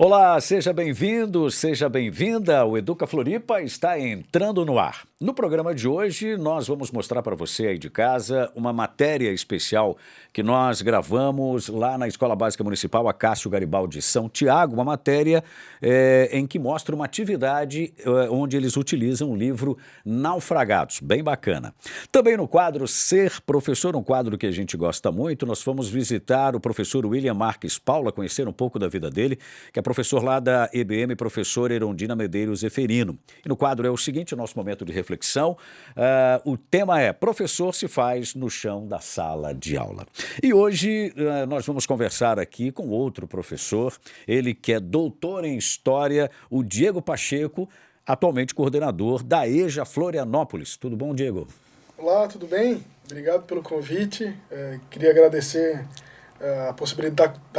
Olá, seja bem-vindo, seja bem-vinda. O Educa Floripa está entrando no ar. No programa de hoje, nós vamos mostrar para você aí de casa uma matéria especial que nós gravamos lá na Escola Básica Municipal Acácio Garibaldi de São Tiago, uma matéria em que mostra uma atividade onde eles utilizam o livro Naufragados, bem bacana. Também no quadro Ser Professor, um quadro que a gente gosta muito, nós fomos visitar o professor William Marques Paula, conhecer um pouco da vida dele, que é professor lá da EBM, professor Erondina Medeiros Zeferino. E no quadro é o seguinte, o nosso momento de reflexão, o tema é Professor se faz no chão da sala de aula. E hoje nós vamos conversar aqui com outro professor, ele que é doutor em História, o Diego Pacheco, atualmente coordenador da EJA Florianópolis. Tudo bom, Diego? Olá, tudo bem? Obrigado pelo convite. Queria agradecer a possibilidade de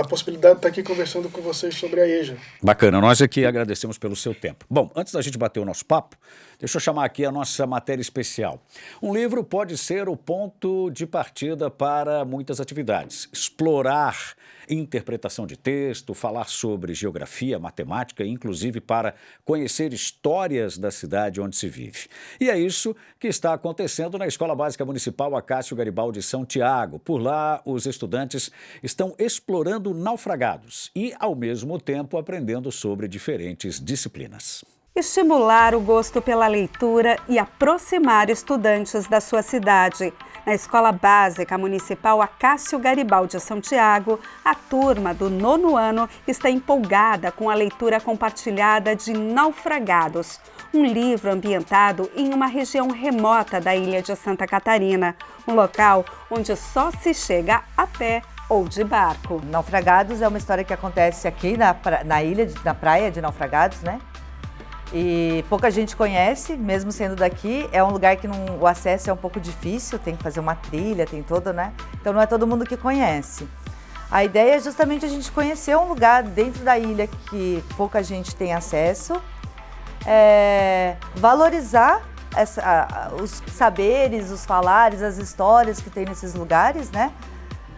estar aqui conversando com vocês sobre a EJA. Bacana, nós aqui agradecemos pelo seu tempo. Bom, antes da gente bater o nosso papo, deixa eu chamar aqui a nossa matéria especial. Um livro pode ser o ponto de partida para muitas atividades. Explorar interpretação de texto, falar sobre geografia, matemática, inclusive para conhecer histórias da cidade onde se vive. E é isso que está acontecendo na Escola Básica Municipal Acácio Garibaldi de São Tiago. Por lá, os estudantes estão explorando naufragados e, ao mesmo tempo, aprendendo sobre diferentes disciplinas. Estimular o gosto pela leitura e aproximar estudantes da sua cidade. Na Escola Básica Municipal Acácio Garibaldi de São Tiago, a turma do 9º ano está empolgada com a leitura compartilhada de Naufragados, um livro ambientado em uma região remota da ilha de Santa Catarina, um local onde só se chega a pé ou de barco. Naufragados é uma história que acontece aqui na praia de Naufragados, né? E pouca gente conhece, mesmo sendo daqui. É um lugar que o acesso é um pouco difícil, tem que fazer uma trilha, tem todo, né? Então não é todo mundo que conhece. A ideia é justamente a gente conhecer um lugar dentro da ilha que pouca gente tem acesso, valorizar os saberes, os falares, as histórias que tem nesses lugares, né?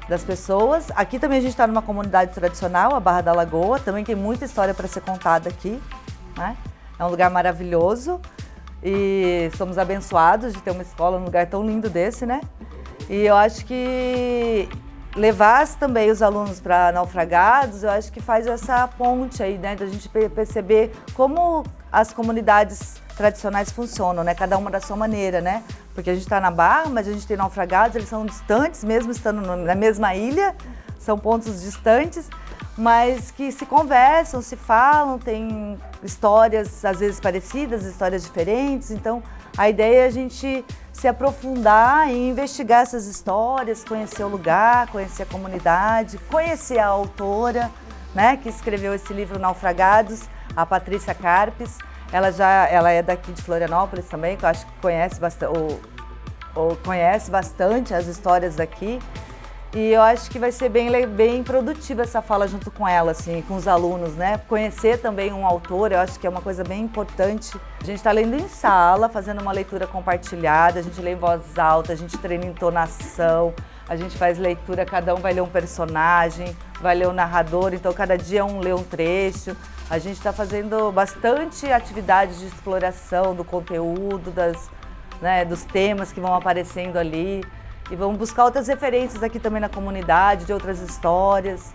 Das pessoas. Aqui também a gente está numa comunidade tradicional, a Barra da Lagoa, também tem muita história para ser contada aqui, né? É um lugar maravilhoso e somos abençoados de ter uma escola num lugar tão lindo desse, né? E eu acho que levar também os alunos para Naufragados, eu acho que faz essa ponte aí, né? Da gente perceber como as comunidades tradicionais funcionam, né? Cada uma da sua maneira, né? Porque a gente está na Barra, mas a gente tem Naufragados, eles são distantes, mesmo estando na mesma ilha, são pontos distantes, mas que se conversam, se falam, tem histórias às vezes parecidas, histórias diferentes. Então a ideia é a gente se aprofundar e investigar essas histórias, conhecer o lugar, conhecer a comunidade, conhecer a autora, né, que escreveu esse livro Naufragados, a Patrícia Carpes. Ela é daqui de Florianópolis também, que eu acho que conhece bastante as histórias daqui. E eu acho que vai ser bem produtiva essa fala junto com ela, assim, com os alunos, né? Conhecer também um autor, eu acho que é uma coisa bem importante. A gente está lendo em sala, fazendo uma leitura compartilhada, a gente lê em voz alta, a gente treina entonação, a gente faz leitura, cada um vai ler um personagem, vai ler um narrador, então cada dia um lê um trecho. A gente está fazendo bastante atividades de exploração do conteúdo, dos temas que vão aparecendo ali. E vamos buscar outras referências aqui também na comunidade, de outras histórias.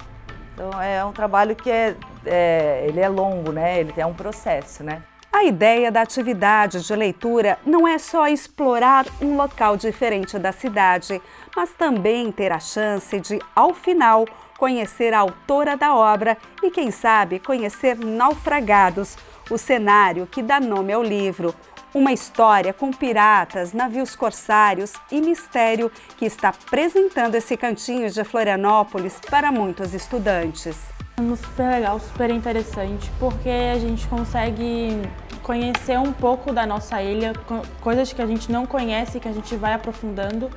Então é um trabalho que ele é longo, né? Ele tem um processo, né? A ideia da atividade de leitura não é só explorar um local diferente da cidade, mas também ter a chance de, ao final, conhecer a autora da obra e, quem sabe, conhecer Naufragados, o cenário que dá nome ao livro. Uma história com piratas, navios corsários e mistério que está apresentando esse cantinho de Florianópolis para muitos estudantes. Super legal, super interessante, porque a gente consegue conhecer um pouco da nossa ilha, coisas que a gente não conhece, que a gente vai aprofundando.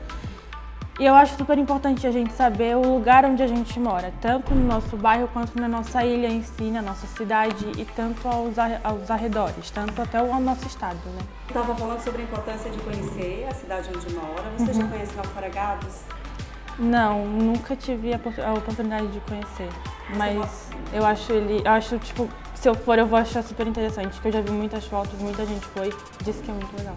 E eu acho super importante a gente saber o lugar onde a gente mora, tanto no nosso bairro quanto na nossa ilha em si, na nossa cidade e tanto aos arredores, tanto até o nosso estado, né? Estava falando sobre a importância de conhecer a cidade onde mora. Você já conhece Naufragados? Não, nunca tive a oportunidade de conhecer. Mas eu acho, tipo, se eu for, eu vou achar super interessante, porque eu já vi muitas fotos, muita gente foi, disse que é muito legal.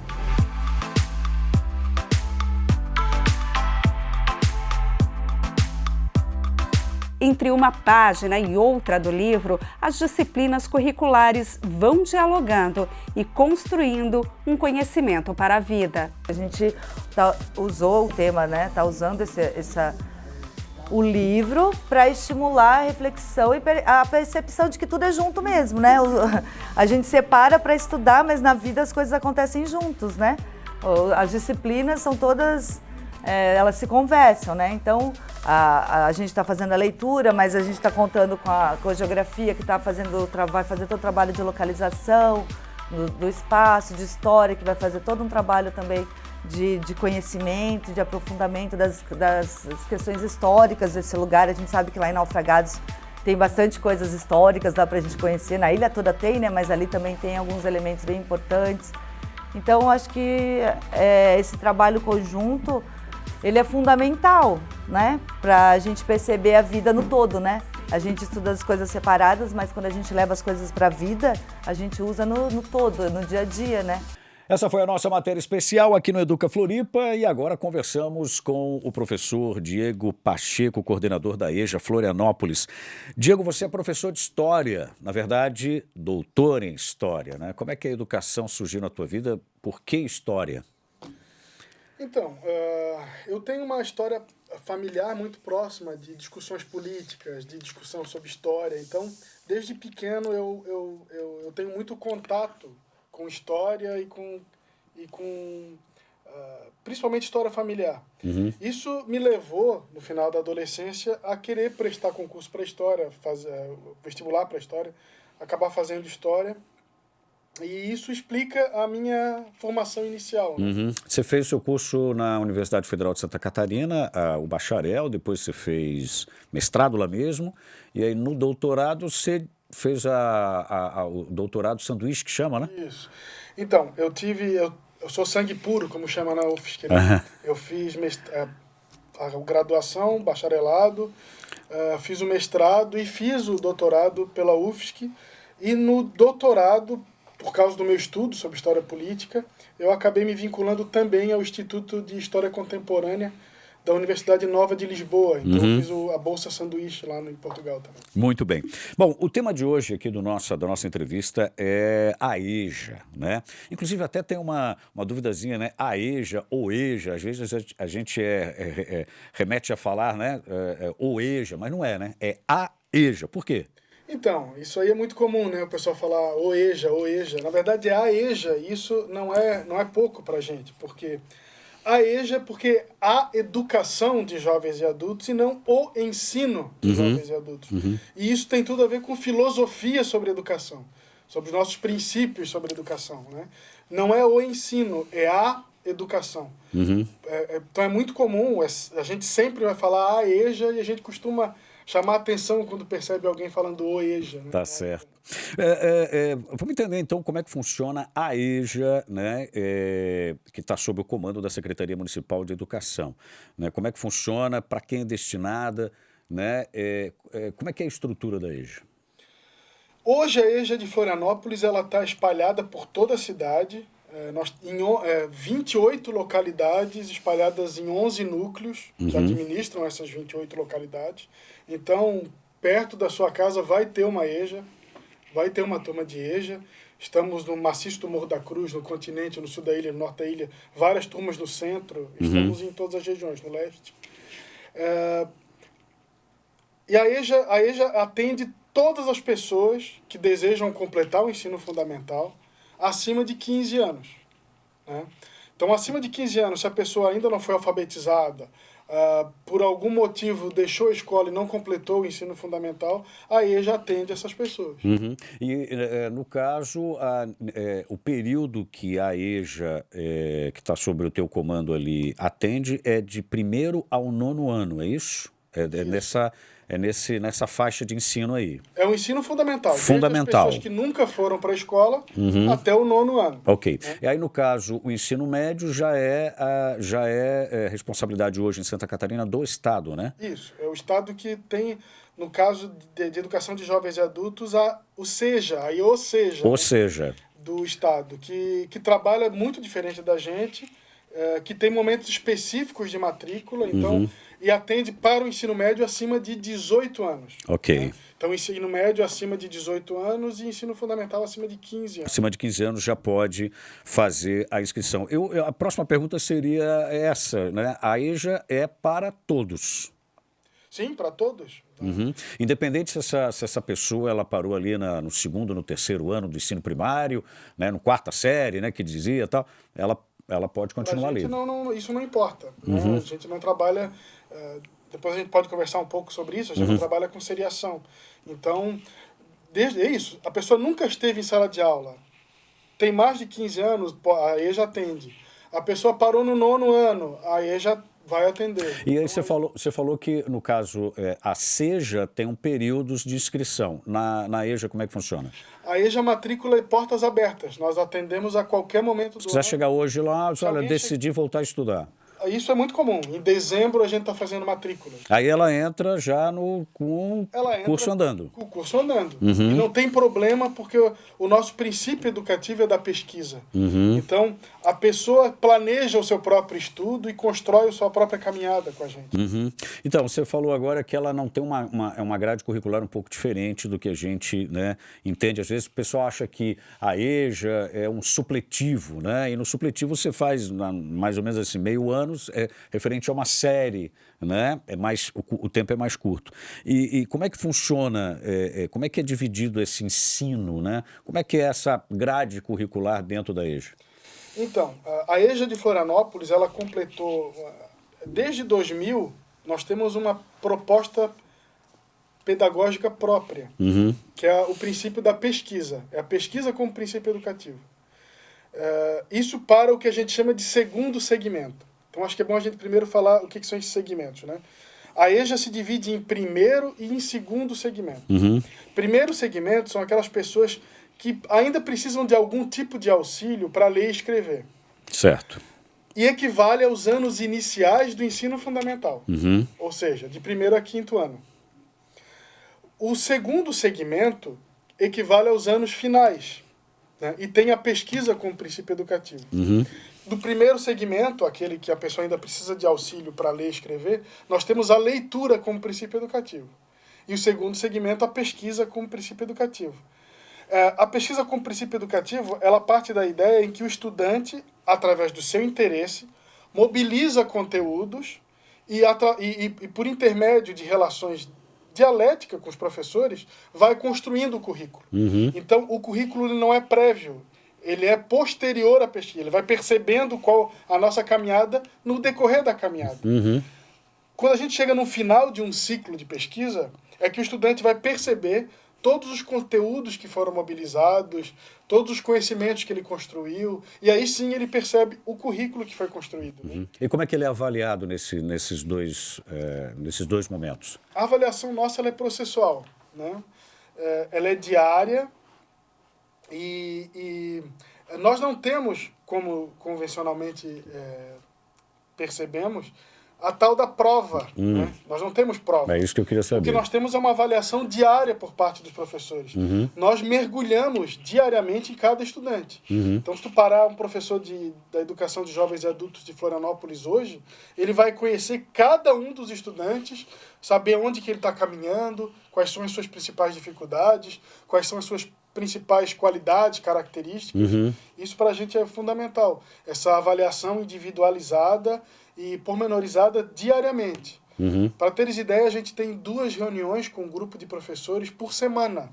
Entre uma página e outra do livro, as disciplinas curriculares vão dialogando e construindo um conhecimento para a vida. A gente usou o tema, né? Está usando o livro para estimular a reflexão e a percepção de que tudo é junto mesmo, né? A gente separa para estudar, mas na vida as coisas acontecem juntos, né? As disciplinas são todas, elas se conversam, né? Então, a gente está fazendo a leitura, mas a gente está contando com a geografia, que vai fazer todo o trabalho de localização do espaço, de história, que vai fazer todo um trabalho também de conhecimento, de aprofundamento das questões históricas desse lugar. A gente sabe que lá em Naufragados tem bastante coisas históricas, dá pra gente conhecer. Na ilha toda tem, né? Mas ali também tem alguns elementos bem importantes. Então, acho que esse trabalho conjunto, ele é fundamental, né? Pra gente perceber a vida no todo, né? A gente estuda as coisas separadas, mas quando a gente leva as coisas pra vida, a gente usa no todo, no dia a dia, né? Essa foi a nossa matéria especial aqui no Educa Floripa e agora conversamos com o professor Diego Pacheco, coordenador da EJA Florianópolis. Diego, você é professor de História, na verdade, doutor em História, né? Como é que a educação surgiu na tua vida? Por que História? Então, eu tenho uma história familiar muito próxima de discussões políticas, de discussão sobre história. Então, desde pequeno eu tenho muito contato com história e com principalmente história familiar. Uhum. Isso me levou, no final da adolescência, a querer prestar concurso para história, fazer vestibular para história, acabar fazendo história. E isso explica a minha formação inicial. Né? Uhum. Você fez o seu curso na Universidade Federal de Santa Catarina, o bacharel, depois você fez mestrado lá mesmo, e aí no doutorado você fez o doutorado sanduíche, que chama, né? Isso. Então, eu sou sangue puro, como chama na UFSC. Né? Eu fiz a graduação, bacharelado, fiz o mestrado e fiz o doutorado pela UFSC. E no doutorado, por causa do meu estudo sobre história política, eu acabei me vinculando também ao Instituto de História Contemporânea da Universidade Nova de Lisboa. Então eu fiz a Bolsa Sanduíche lá em Portugal também. Muito bem. Bom, o tema de hoje aqui da nossa entrevista é a EJA, né? Inclusive até tem uma duvidazinha, né? A EJA ou EJA, às vezes a gente remete a falar, né? O EJA, mas não é, né? É a EJA. Por quê? Então, isso aí é muito comum, né? O pessoal falar o EJA. Na verdade é a EJA, e isso não é pouco pra gente, porque a EJA porque a educação de jovens e adultos e não o ensino de jovens e adultos. Uhum. E isso tem tudo a ver com filosofia sobre educação, sobre os nossos princípios sobre educação. Né? Não é o ensino, é a educação. Uhum. Então é muito comum, a gente sempre vai falar a EJA e a gente costuma chamar atenção quando percebe alguém falando o EJA. Né? Tá certo. Vamos entender então como é que funciona a EJA, né, que está sob o comando da Secretaria Municipal de Educação. Né? Como é que funciona, para quem é destinada, né, como é que é a estrutura da EJA? Hoje a EJA de Florianópolis está espalhada por toda a cidade, 28 localidades espalhadas em 11 núcleos que administram essas 28 localidades. Então, perto da sua casa vai ter uma EJA, vai ter uma turma de EJA. Estamos no maciço do Morro da Cruz, no continente, no sul da ilha, no norte da ilha, várias turmas no centro, estamos em todas as regiões, no leste. E a EJA atende todas as pessoas que desejam completar o ensino fundamental acima de 15 anos. Né? Então, acima de 15 anos, se a pessoa ainda não foi alfabetizada, por algum motivo deixou a escola e não completou o ensino fundamental, a EJA atende essas pessoas. Uhum. E, no caso, o período que a EJA, que está sob o teu comando ali, atende é de 1º ao 9º ano, é isso? nessa faixa de ensino aí. É um ensino fundamental. Fundamental. Desde as pessoas que nunca foram para a escola até o 9º ano. Ok. E aí, no caso, o ensino médio já é responsabilidade hoje em Santa Catarina do Estado, né? Isso. É o Estado que tem, no caso de educação de jovens e adultos, o SEJA, Ou seja, do Estado, que trabalha muito diferente da gente, que tem momentos específicos de matrícula, então, e atende para o ensino médio acima de 18 anos. ok. Né? Então, ensino médio acima de 18 anos e ensino fundamental acima de 15 anos. Acima de 15 anos já pode fazer a inscrição. A próxima pergunta seria essa, né? A EJA é para todos. Sim, para todos. Independente se essa pessoa ela parou ali no 2º, no 3º ano do ensino primário, né? No 4ª série, né? Que dizia tal, ela pode continuar ali. Isso não importa. Né? A gente não trabalha... depois a gente pode conversar um pouco sobre isso. A gente não trabalha com seriação. Então, é isso. A pessoa nunca esteve em sala de aula. Tem mais de 15 anos, a EJA atende. A pessoa parou no 9º ano, a EJA vai atender. E aí você falou que, no caso, a SEJA tem períodos de inscrição. Na EJA, como é que funciona? A EJA matrícula é portas abertas. Nós atendemos a qualquer momento do ano. Se quiser chegar hoje lá, olha, decidi voltar a estudar. Isso é muito comum. Em dezembro a gente está fazendo matrícula. Aí ela entra já com o curso andando. Com o curso andando. E não tem problema porque o nosso princípio educativo é da pesquisa. Então, a pessoa planeja o seu próprio estudo e constrói a sua própria caminhada com a gente. Então, você falou agora que ela não tem uma grade curricular um pouco diferente do que a gente, né, entende. Às vezes o pessoal acha que a EJA é um supletivo, né? E no supletivo você faz mais ou menos assim, meio ano, referente a uma série, né? O tempo é mais curto. E como é que funciona, como é que é dividido esse ensino, né? Como é que é essa grade curricular dentro da EJA? Então, a EJA de Florianópolis, ela completou, desde 2000, nós temos uma proposta pedagógica própria, que é o princípio da pesquisa, é a pesquisa como princípio educativo. Isso para o que a gente chama de segundo segmento. Então, acho que é bom a gente primeiro falar o que são esses segmentos, né? A EJA se divide em primeiro e em segundo segmento. Primeiro segmento são aquelas pessoas que ainda precisam de algum tipo de auxílio para ler e escrever. Certo. E equivale aos anos iniciais do ensino fundamental. Ou seja, de 1º a 5º ano. O segundo segmento equivale aos anos finais, né? E tem a pesquisa como princípio educativo. Do primeiro segmento, aquele que a pessoa ainda precisa de auxílio para ler e escrever, nós temos a leitura como princípio educativo. E o segundo segmento, a pesquisa como princípio educativo. A pesquisa como princípio educativo, ela parte da ideia em que o estudante, através do seu interesse, mobiliza conteúdos e por intermédio de relações dialéticas com os professores, vai construindo o currículo. Então, o currículo ele não é prévio. Ele é posterior à pesquisa, ele vai percebendo qual a nossa caminhada no decorrer da caminhada. Quando a gente chega no final de um ciclo de pesquisa, é que o estudante vai perceber todos os conteúdos que foram mobilizados, todos os conhecimentos que ele construiu, e aí sim ele percebe o currículo que foi construído. Né? E como é que ele é avaliado nesses dois momentos? A avaliação nossa ela é processual, né? Ela é diária, e nós não temos, como convencionalmente percebemos, a tal da prova. Né? Nós não temos prova. É isso que eu queria saber. O que nós temos é uma avaliação diária por parte dos professores. Nós mergulhamos diariamente em cada estudante. Então, se tu parar um professor da educação de jovens e adultos de Florianópolis hoje, ele vai conhecer cada um dos estudantes, saber onde que ele está caminhando, quais são as suas principais dificuldades, quais são as suas principais qualidades, características. Isso para a gente é fundamental. Essa avaliação individualizada e pormenorizada diariamente. Para teres ideia, a gente tem 2 reuniões com um grupo de professores por semana.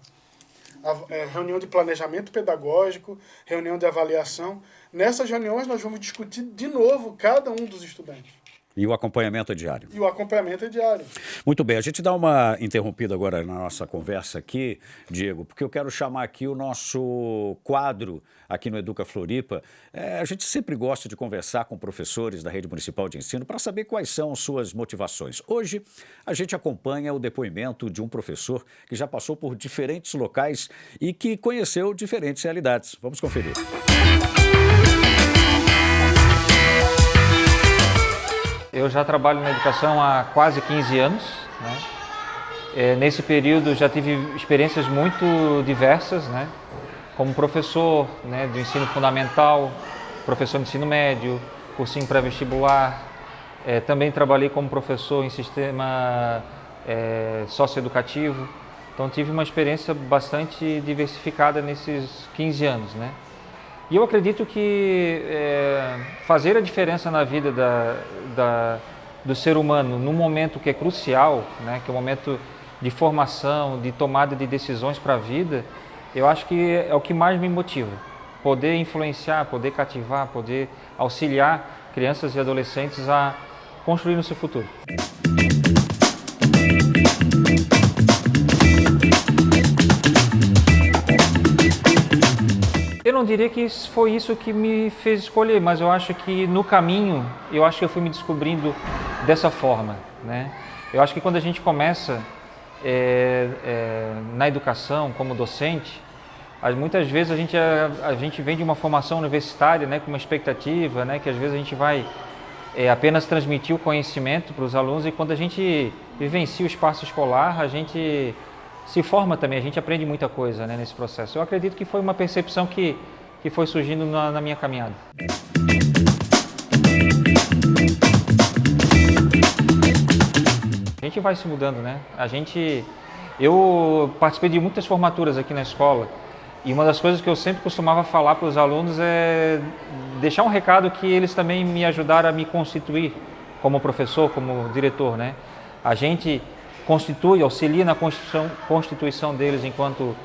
Reunião de planejamento pedagógico, reunião de avaliação. Nessas reuniões nós vamos discutir de novo cada um dos estudantes. E o acompanhamento é diário. E o acompanhamento é diário. Muito bem, a gente dá uma interrompida agora na nossa conversa aqui, Diego, porque eu quero chamar aqui o nosso quadro aqui no Educa Floripa. A gente sempre gosta de conversar com professores da Rede Municipal de Ensino para saber quais são suas motivações. Hoje, a gente acompanha o depoimento de um professor que já passou por diferentes locais e que conheceu diferentes realidades. Vamos conferir. Eu já trabalho na educação há quase 15 anos, né? Nesse período já tive experiências muito diversas, né? Como professor, né, do ensino fundamental, professor de ensino médio, cursinho pré-vestibular. Também trabalhei como professor em sistema socioeducativo. Então tive uma experiência bastante diversificada nesses 15 anos, né? E eu acredito que fazer a diferença na vida do ser humano num momento que é crucial, né, que é um momento de formação, de tomada de decisões para a vida, eu acho que é o que mais me motiva. Poder influenciar, poder cativar, poder auxiliar crianças e adolescentes a construir o seu futuro. Eu não diria que foi isso que me fez escolher, mas eu acho que no caminho, eu acho que eu fui me descobrindo dessa forma, né? Eu acho que quando a gente começa na educação como docente, muitas vezes a gente vem de uma formação universitária, né, com uma expectativa, né, que às vezes a gente vai apenas transmitir o conhecimento para os alunos, e quando a gente vivencia o espaço escolar, a gente se forma também, a gente aprende muita coisa, né, nesse processo. Eu acredito que foi uma percepção que foi surgindo na minha caminhada. A gente vai se mudando, né? Eu participei de muitas formaturas aqui na escola, e uma das coisas que eu sempre costumava falar para os alunos é deixar um recado que eles também me ajudaram a me constituir como professor, como diretor, né? A gente auxilia na constituição deles enquanto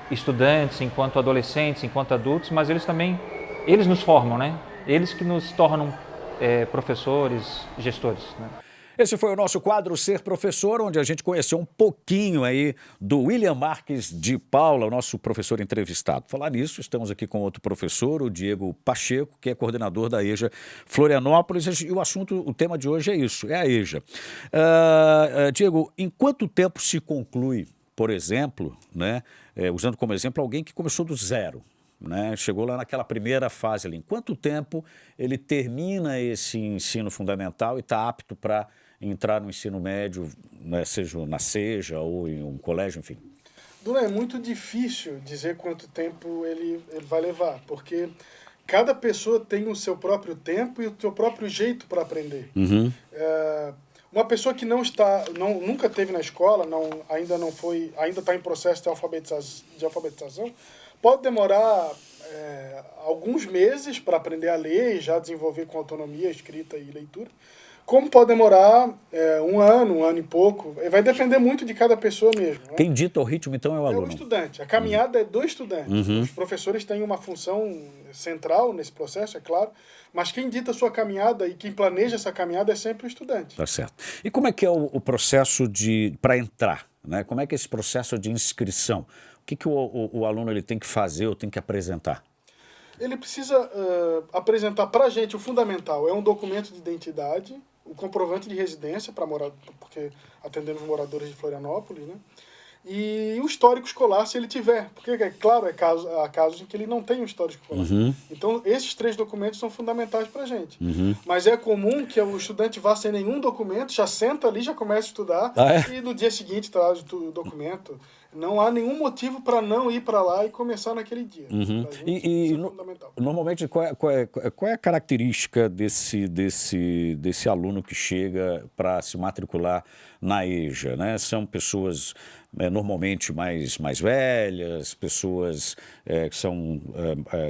estudantes, enquanto adolescentes, enquanto adultos, mas eles nos formam, né? Eles que nos tornam professores, gestores, né? Esse foi o nosso quadro Ser Professor, onde a gente conheceu um pouquinho aí do William Marques de Paula, o nosso professor entrevistado. Falar nisso, estamos aqui com outro professor, o Diego Pacheco, que é coordenador da EJA Florianópolis, e o tema de hoje é isso, é a EJA. Diego, em quanto tempo se conclui, por exemplo, né, usando como exemplo alguém que começou do zero, né, chegou lá naquela primeira fase ali, em quanto tempo ele termina esse ensino fundamental e está apto para entrar no ensino médio, né, seja na SEJA ou em um colégio, enfim? Duna, é muito difícil dizer quanto tempo ele vai levar, porque cada pessoa tem o seu próprio tempo e o seu próprio jeito para aprender. Uhum. Uma pessoa que nunca teve na escola, ainda está em processo de alfabetização, pode demorar alguns meses para aprender a ler e já desenvolver com autonomia, escrita e leitura. Como pode demorar um ano e pouco. Vai depender muito de cada pessoa mesmo, né? Quem dita o ritmo, então, é o aluno. É o estudante. A caminhada é do estudante. Uhum. Os professores têm uma função central nesse processo, é claro, mas quem dita a sua caminhada e quem planeja essa caminhada é sempre o estudante. Tá certo. E como é que é o processo para entrar, né? Como é que é esse processo de inscrição? O que o aluno ele tem que fazer ou tem que apresentar? Ele precisa apresentar para a gente o fundamental. É um documento de identidade, o comprovante de residência, porque atendemos moradores de Florianópolis, né? E o histórico escolar, se ele tiver. Porque, é claro, há casos em que ele não tem um histórico escolar. Uhum. Então, esses 3 documentos são fundamentais para a gente. Uhum. Mas é comum que o estudante vá sem nenhum documento, já senta ali, já começa a estudar, e no dia seguinte traz o documento. Não há nenhum motivo para não ir para lá e começar naquele dia. Uhum. Isso é fundamental. Normalmente, qual é a característica desse aluno que chega para se matricular na EJA, né? São pessoas normalmente mais velhas, pessoas que são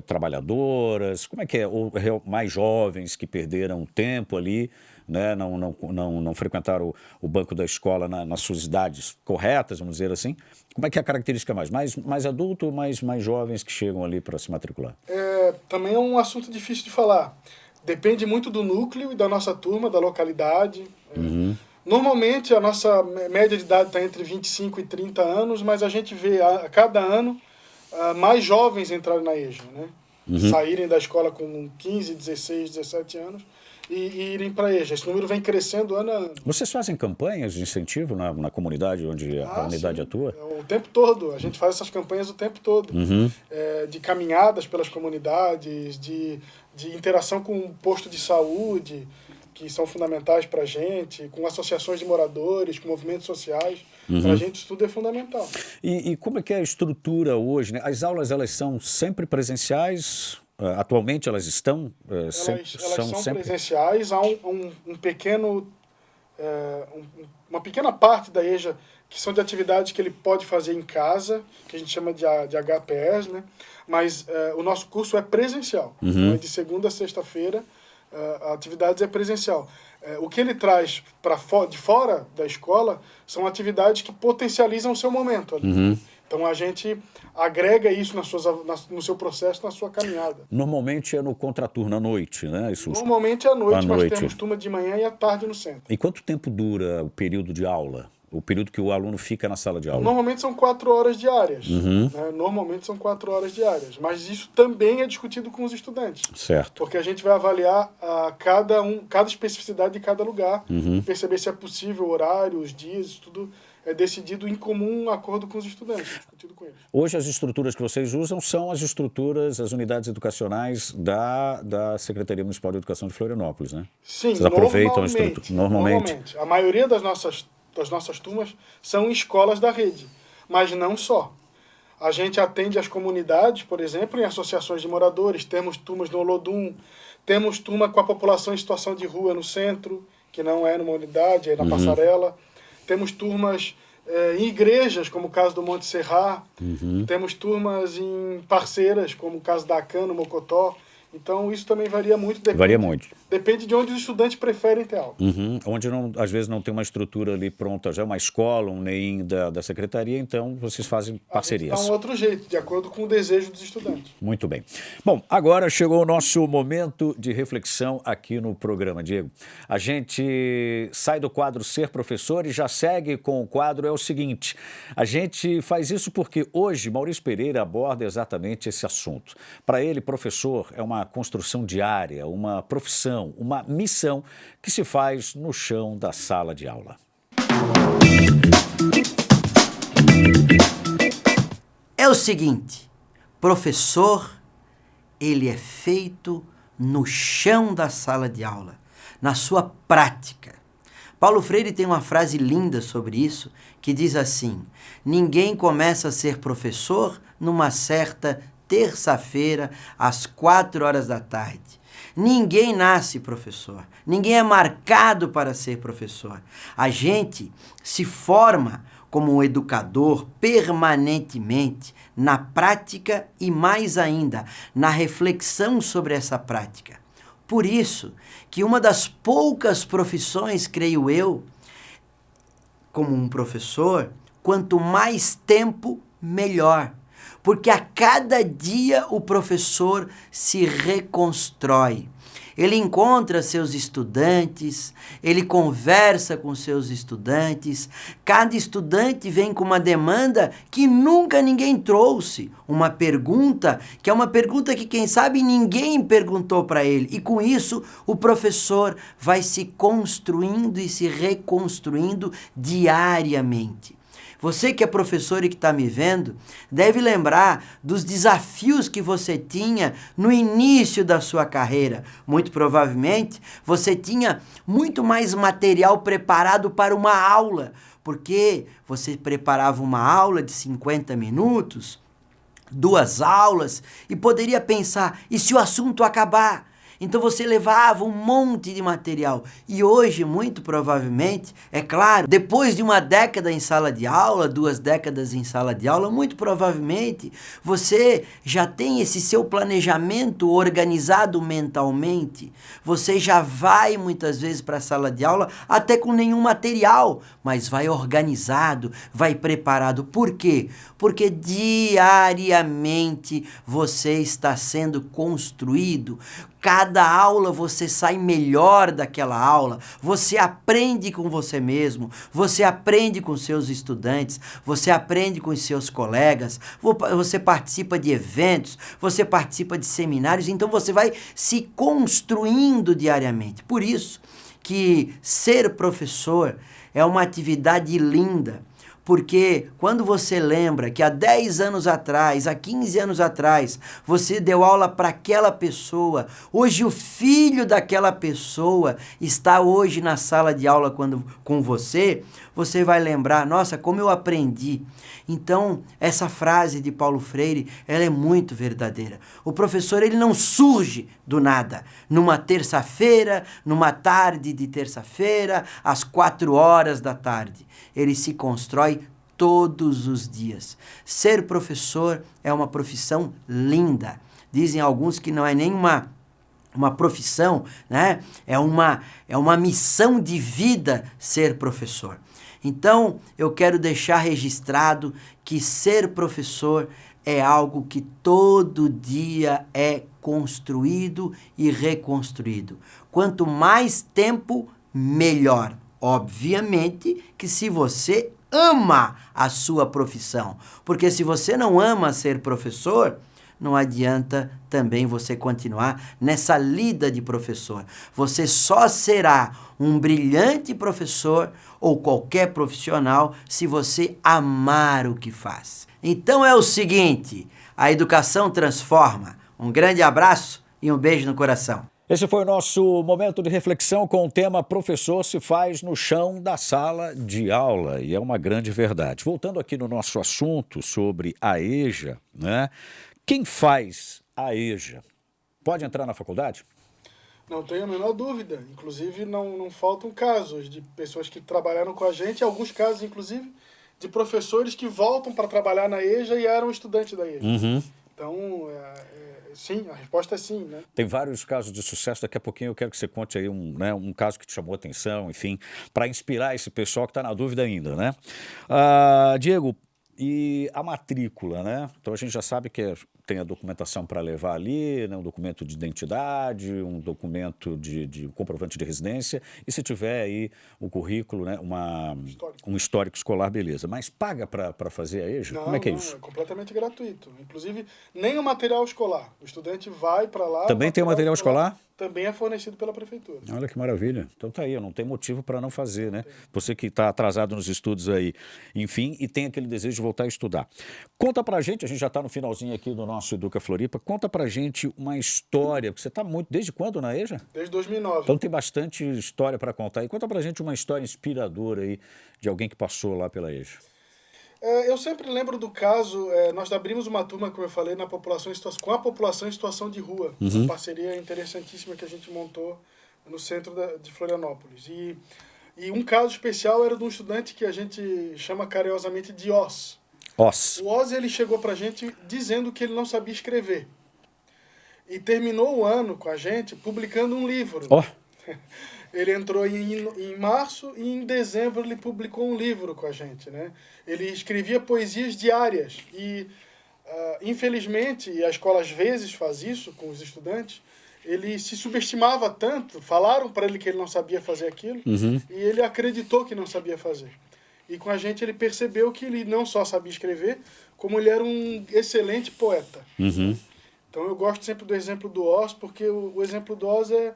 trabalhadoras, como é que é? Ou mais jovens que perderam tempo ali, né? Não frequentaram o banco da escola nas suas idades corretas, vamos dizer assim. Como é que é a característica mais adulto ou mais jovens que chegam ali para se matricular? Também é um assunto difícil de falar. Depende muito do núcleo e da nossa turma, da localidade. Normalmente, a nossa média de idade está entre 25 e 30 anos, mas a gente vê a cada ano mais jovens entrarem na EJA, né? Saírem da escola com 15, 16, 17 anos e irem para a EJA. Esse número vem crescendo ano a ano. Vocês fazem campanhas de incentivo na comunidade onde a unidade sim. atua? O tempo todo. A gente faz essas campanhas o tempo todo. De caminhadas pelas comunidades, de interação com o posto de saúde, que são fundamentais para a gente, com associações de moradores, com movimentos sociais. Para a gente isso tudo é fundamental. E como é que é a estrutura hoje, né? As aulas, elas são sempre presenciais? Atualmente elas estão? Elas são sempre presenciais. Há um pequeno... uma pequena parte da EJA que são de atividades que ele pode fazer em casa, que a gente chama de HPS, né? Mas o nosso curso é presencial. Então, é de segunda a sexta-feira, a atividade é presencial. O que ele traz de fora da escola são atividades que potencializam o seu momento ali. Então a gente agrega isso no seu processo, na sua caminhada. Normalmente é no contraturno, à noite, né? Isso... Normalmente é à noite, mas temos turma de manhã e à tarde no centro. E quanto tempo dura o período de aula? O período que o aluno fica na sala de aula? Normalmente são 4 horas diárias. Né? Normalmente são 4 horas diárias. Mas isso também é discutido com os estudantes. Certo. Porque a gente vai avaliar cada especificidade de cada lugar, perceber se é possível, horário, os dias, isso tudo é decidido em comum acordo com os estudantes, discutido com eles. Hoje as estruturas que vocês usam são as unidades educacionais da Secretaria Municipal de Educação de Florianópolis, né? Sim, vocês aproveitam a estrutura? Normalmente. A maioria das nossas turmas são escolas da rede, mas não só. A gente atende as comunidades, por exemplo, em associações de moradores, temos turmas no Olodum, temos turma com a população em situação de rua no centro, que não é numa unidade, é na Passarela. Temos turmas em igrejas, como o caso do Monte Serra. Temos turmas em parceiras, como o caso da ACAN, no Mocotó. Então, isso também varia muito. Depende de onde os estudantes preferem ter aula. Onde, às vezes, não tem uma estrutura ali pronta já, uma escola, um NEIM da secretaria, então vocês fazem parcerias. Dá um outro jeito, de acordo com o desejo dos estudantes. Muito bem. Bom, agora chegou o nosso momento de reflexão aqui no programa, Diego. A gente sai do quadro Ser Professor e já segue com o quadro, é o seguinte, a gente faz isso porque hoje Maurício Pereira aborda exatamente esse assunto. Para ele, professor é uma construção diária, uma profissão, uma missão que se faz no chão da sala de aula. É o seguinte, professor, ele é feito no chão da sala de aula, na sua prática. Paulo Freire tem uma frase linda sobre isso, que diz assim, ninguém começa a ser professor numa certa terça-feira, às 4 horas da tarde. Ninguém nasce professor. Ninguém é marcado para ser professor. A gente se forma como um educador permanentemente na prática e, mais ainda, na reflexão sobre essa prática. Por isso que uma das poucas profissões, creio eu, como um professor, quanto mais tempo, melhor. Porque a cada dia o professor se reconstrói. Ele encontra seus estudantes, ele conversa com seus estudantes. Cada estudante vem com uma demanda que nunca ninguém trouxe. Uma pergunta que é uma pergunta que, quem sabe, ninguém perguntou para ele. E com isso, o professor vai se construindo e se reconstruindo diariamente. Você que é professor e que está me vendo, deve lembrar dos desafios que você tinha no início da sua carreira. Muito provavelmente, você tinha muito mais material preparado para uma aula, porque você preparava uma aula de 50 minutos, 2 aulas, e poderia pensar, e se o assunto acabar? Então você levava um monte de material. E hoje, muito provavelmente, é claro, depois de uma década em sala de aula, 2 décadas em sala de aula, muito provavelmente você já tem esse seu planejamento organizado mentalmente. Você já vai muitas vezes para a sala de aula até com nenhum material, mas vai organizado, vai preparado. Por quê? Porque diariamente você está sendo construído Cada aula você sai melhor daquela aula, você aprende com você mesmo, você aprende com seus estudantes, você aprende com os seus colegas, você participa de eventos, você participa de seminários, então você vai se construindo diariamente. Por isso que ser professor é uma atividade linda. Porque quando você lembra que há 10 anos atrás, há 15 anos atrás, você deu aula para aquela pessoa, hoje o filho daquela pessoa está hoje na sala de aula com você, você vai lembrar, nossa, como eu aprendi. Então, essa frase de Paulo Freire, ela é muito verdadeira. O professor, ele não surge do nada. Numa terça-feira, numa tarde de terça-feira, às 4 horas da tarde. Ele se constrói todos os dias. Ser professor é uma profissão linda. Dizem alguns que não é nem uma profissão, né? É uma missão de vida ser professor. Então, eu quero deixar registrado que ser professor é algo que todo dia é construído e reconstruído. Quanto mais tempo, melhor. Obviamente que se você ama a sua profissão, porque se você não ama ser professor, não adianta também você continuar nessa lida de professor. Você só será um brilhante professor ou qualquer profissional se você amar o que faz. Então é o seguinte, a educação transforma. Um grande abraço e um beijo no coração. Esse foi o nosso momento de reflexão com o tema Professor se faz no chão da sala de aula, e é uma grande verdade. Voltando aqui no nosso assunto sobre a EJA, né? Quem faz a EJA pode entrar na faculdade? Não tenho a menor dúvida. Inclusive, não faltam casos de pessoas que trabalharam com a gente, alguns casos, inclusive, de professores que voltam para trabalhar na EJA e eram estudantes da EJA. Uhum. Então, sim, a resposta é sim, né? Tem vários casos de sucesso, daqui a pouquinho eu quero que você conte aí um caso que te chamou a atenção, enfim, para inspirar esse pessoal que está na dúvida ainda, né? Diego, e a matrícula, né? Então a gente já sabe que tem a documentação para levar ali, né? Um documento de identidade, um documento de comprovante de residência, e se tiver aí o currículo, né? Um histórico escolar, beleza. Mas paga para fazer a EJA? Não, como é que é não, isso? é completamente gratuito. Inclusive, nem o material escolar. O estudante vai para lá... Também tem o material escolar? Também é fornecido pela prefeitura. Olha que maravilha. Então tá aí, não tem motivo para não fazer, né? Você que está atrasado nos estudos aí, enfim, e tem aquele desejo de voltar a estudar. Conta pra gente, a gente já está no finalzinho aqui do nosso Educa Floripa, conta pra gente uma história, porque você está desde quando na EJA? Desde 2009. Então tem bastante história para contar. E conta pra gente uma história inspiradora aí de alguém que passou lá pela EJA. Eu sempre lembro do caso, nós abrimos uma turma, como eu falei, com a população em situação de rua. Uhum. Uma parceria interessantíssima que a gente montou no centro de Florianópolis. E um caso especial era de um estudante que a gente chama carinhosamente de Oz. Oz. O Oz, ele chegou pra gente dizendo que ele não sabia escrever. E terminou o ano com a gente publicando um livro. Ó. Ele entrou em março e em dezembro ele publicou um livro com a gente, né? Ele escrevia poesias diárias e, infelizmente, e a escola às vezes faz isso com os estudantes, ele se subestimava tanto, falaram para ele que ele não sabia fazer aquilo, Uhum. e ele acreditou que não sabia fazer. E com a gente ele percebeu que ele não só sabia escrever, como ele era um excelente poeta. Uhum. Então eu gosto sempre do exemplo do Oz, porque o exemplo do Oz é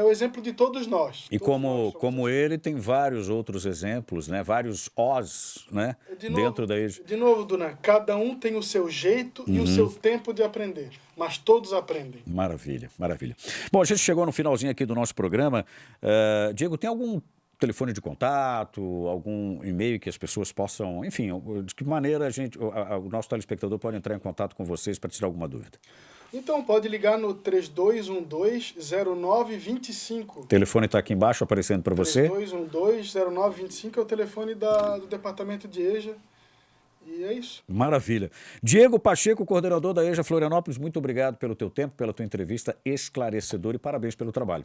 o exemplo de todos nós. E Todos nós somos como ele, tem vários outros exemplos, né? Vários Oz, né? Dentro da EJA. De novo, Dunan, cada um tem o seu jeito e o seu tempo de aprender, mas todos aprendem. Maravilha, maravilha. Bom, a gente chegou no finalzinho aqui do nosso programa. Diego, tem algum telefone de contato, algum e-mail que as pessoas possam, enfim, de que maneira o nosso telespectador pode entrar em contato com vocês para tirar alguma dúvida? Então, pode ligar no 3212-0925. O telefone está aqui embaixo aparecendo para você. 3212-0925 é o telefone do departamento de EJA. E é isso. Maravilha. Diego Pacheco, coordenador da EJA Florianópolis, muito obrigado pelo teu tempo, pela tua entrevista esclarecedora e parabéns pelo trabalho.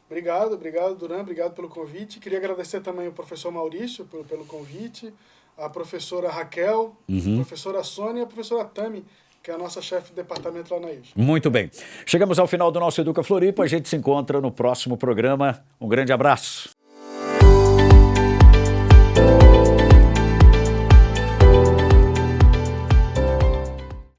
Obrigado, Duran, obrigado pelo convite. Queria agradecer também ao professor Maurício pelo convite, a professora Raquel, a professora Sônia e a professora Tami, que é a nossa chefe de departamento lá na ISA. Muito bem. Chegamos ao final do nosso Educa Floripa. A gente se encontra no próximo programa. Um grande abraço.